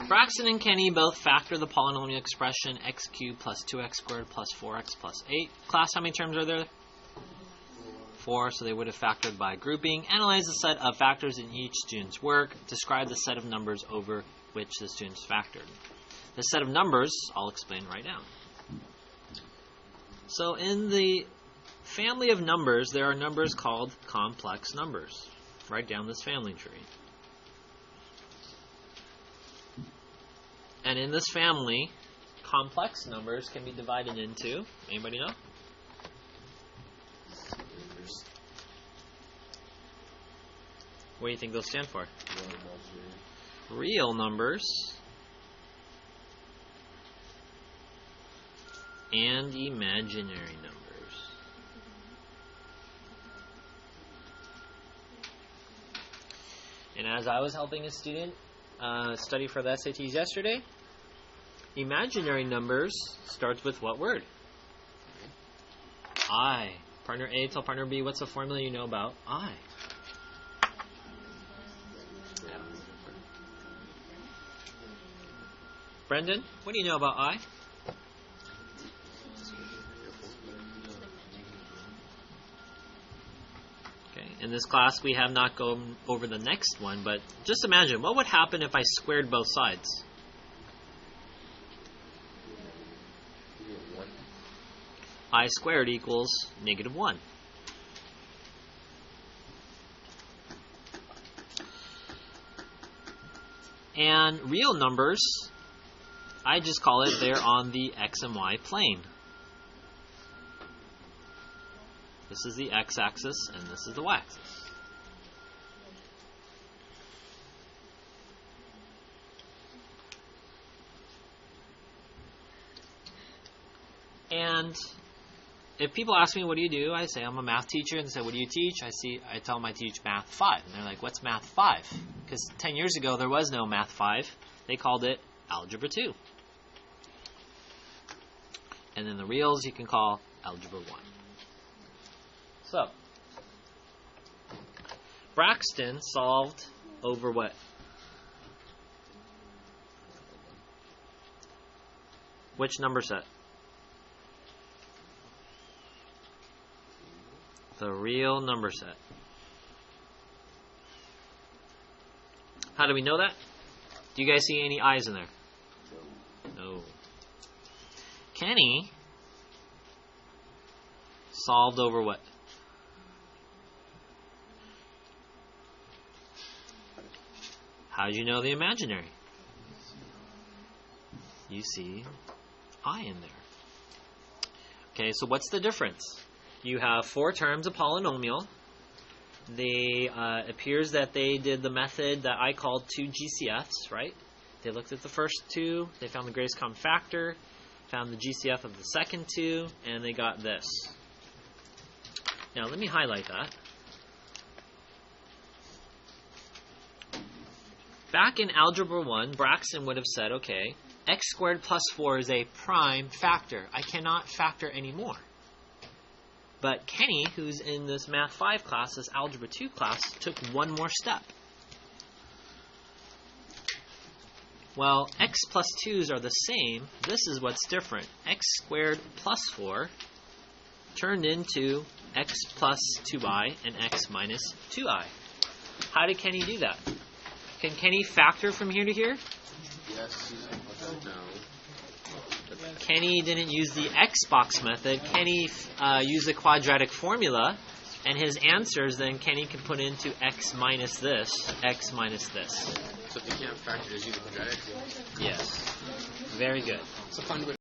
Braxton and Kenny both factor the polynomial expression x cubed plus 2x squared plus 4x plus 8. Class, how many terms are there? 4, so they would have factored by grouping. Analyze the set of factors in each student's work. Describe the set of numbers over which the students factored. The set of numbers, I'll explain right now. So in the family of numbers, there are numbers called complex numbers. Write down this family tree. And in this family, complex numbers can be divided into, anybody know? What do you think those stand for? Real numbers and imaginary numbers. And as I was helping a student study for the SATs yesterday, imaginary numbers starts with what word? I. Partner A, tell partner B, what's the formula you know about I? Brendan, what do you know about I? Okay, in this class we have not gone over the next one, but just imagine, what would happen if I squared both sides? I squared equals -1. And real numbers, I just call it they're on the x and y plane. This is the x-axis and this is the y-axis. And if people ask me, what do you do? I say, I'm a math teacher. And they say, what do you teach? I tell them I teach Math 5. And they're like, what's Math 5? Because 10 years ago, there was no Math 5. They called it Algebra 2. And then the reals you can call Algebra 1. So, Braxton solved over what? Which number set? The real number set. How do we know that? Do you guys see any I's in there? No. Kenny solved over what? How do you know the imaginary? You see I in there. Okay, so what's the difference? You have 4 terms of polynomial. They appears that they did the method that I called 2 GCFs, right? They looked at the first 2, they found the greatest common factor, found the GCF of the second 2, and they got this. Now let me highlight that. Back in Algebra 1, Braxton would have said, okay, x squared plus 4 is a prime factor. I cannot factor anymore. But Kenny, who's in this Math 5 class, this Algebra 2 class, took one more step. Well, x plus 2's are the same. This is what's different. X squared plus 4 turned into x plus 2i and x minus 2i. How did Kenny do that? Can Kenny factor from here to here? Yes. No. Kenny didn't use the Xbox method. Kenny used the quadratic formula, and his answers then Kenny can put into x minus this, x minus this. So if you can't factor, just use the quadratic? Yes. Very good. So find